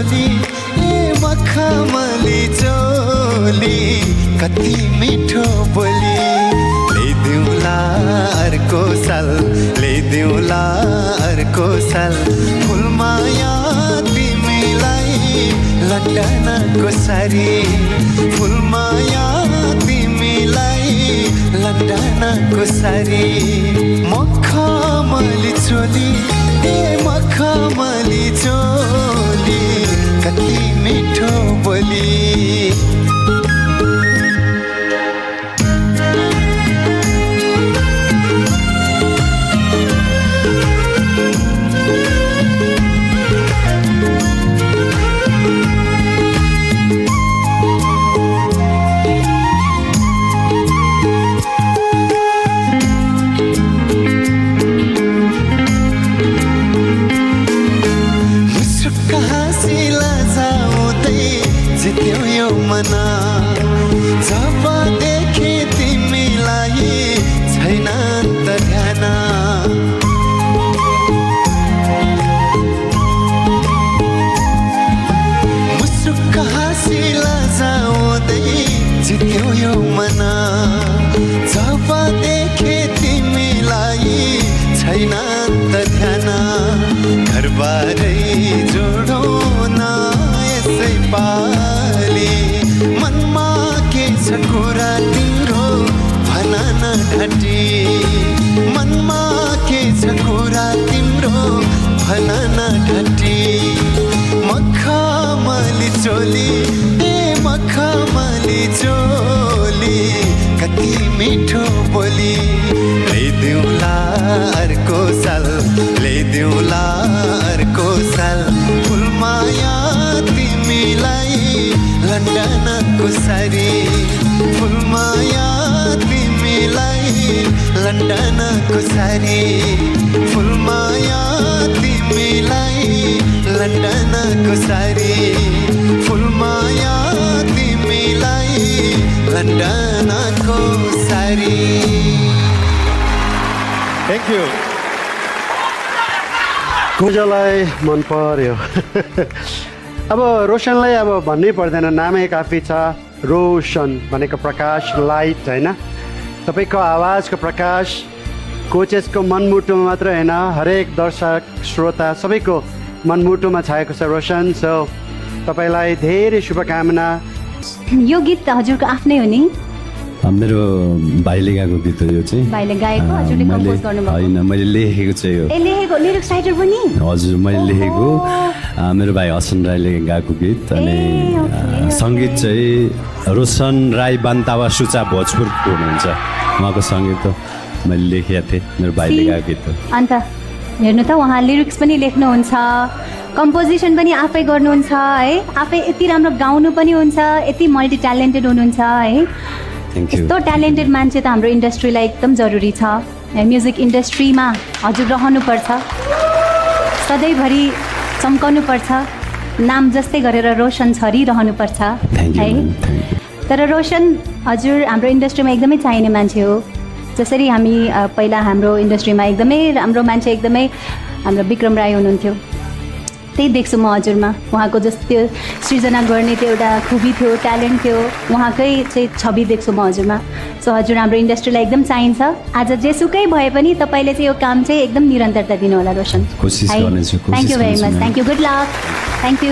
चोली ए मखमली चोली कति मिठो बोली ल्याइदिउँला अर्को साल ल्याइदिउँला अर्को साल फुलमाया तिमीलाई लन्डनको सारी फुलमाया तिमीलाई लन्डनको सारी मखमली चोली ए मखमली चोली कति मिठो बोली जित्यो यो मना जब देखे तिमीलाई छैन त ध्यान मुसुक्क हाँसी लजाउँदै जित्यो यो मना जब देखे तिमीलाई छैन त ध्यान घरबारै जोडौ न यसै पाली मनमा के छ कुरा तिम्रो भन न ढाँटी मनमा के छ कुरा तिम्रो भन न ढाँटी मखमली चोली ए मखमली चोली कति मिठो बोली ल्याइदिउँला अर्को साल ल्याइदिउँला अर्को साल फुलमाया तिमीलाई लन्डनको सारी फुलमाया तिमीलाई लन्डनको सारी फुलमाया तिमीलाई लन्डनको सारी फुलमाया तिमीलाई लन्डनको सारी थ्याङ्क यू कुजलाई मन पर्यो अब रोशनलाई अब भन्नै पर्दैन नामै काफी छ रोशन भनेको प्रकाश लाइट होइन तपाईँको आवाजको प्रकाश कोचेसको मनमुटुमा मात्र होइन हरेक दर्शक श्रोता सबैको मनमुटुमा छाएको छ रोशन सो तपाईँलाई धेरै शुभकामना यो गीत हजुरको आफ्नै हो नि मेरो भाइले गाएको गीत हो यो चाहिँ भाइले गाएको हजुरले कम्पोज गर्नुभएको होइन मैले लेखेको चाहिँ यो ए लेखेको लिरिक्स राइटर पनि हजुर मैले लेखेको मेरो भाइ हसन राईले गाएको गीत अनि सङ्गीत चाहिँ रोशन राई बान्तावा सुचा भोजपुरको हुनुहुन्छ उहाँको सङ्गीत हो मैले लेखेको थिएँ मेरो भाइले गाएको गीत हो अन्त हेर्नु त उहाँ लिरिक्स पनि लेख्नुहुन्छ कम्पोजिसन पनि आफै गर्नुहुन्छ है आफै यति राम्रो गाउनु पनि हुन्छ यति मल्टी ट्यालेन्टेड हुनुहुन्छ है थ्याङ्क यू यस्तो ट्यालेन्टेड मान्छे त हाम्रो इन्डस्ट्रीलाई एकदम जरुरी छ म्युजिक इन्डस्ट्रीमा हजुर रहनुपर्छ सधैँभरि चम्काउनुपर्छ नाम जस्तै गरेर रोशन छरिरहनुपर्छ है तर रोशन हजुर हाम्रो इन्डस्ट्रीमा एकदमै चाहिने मान्छे हो जसरी हामी पहिला हाम्रो इन्डस्ट्रीमा एकदमै राम्रो मान्छे एकदमै हाम्रो विक्रम राई हुनुहुन्थ्यो त्यही देख्छु म हजुरमा उहाँको जस्तो त्यो सृजना गर्ने त्यो एउटा खुबी थियो ट्यालेन्ट थियो उहाँकै चाहिँ छवि देख्छु म हजुरमा सो हजुर हाम्रो इन्डस्ट्रीलाई एकदम चाहिन्छ आज जेसुकै भए पनि तपाईँले चाहिँ यो काम चाहिँ एकदम निरन्तरता दिनु होला रोशन कोसिस गर्नेछु thank you very much thank you good lock thank you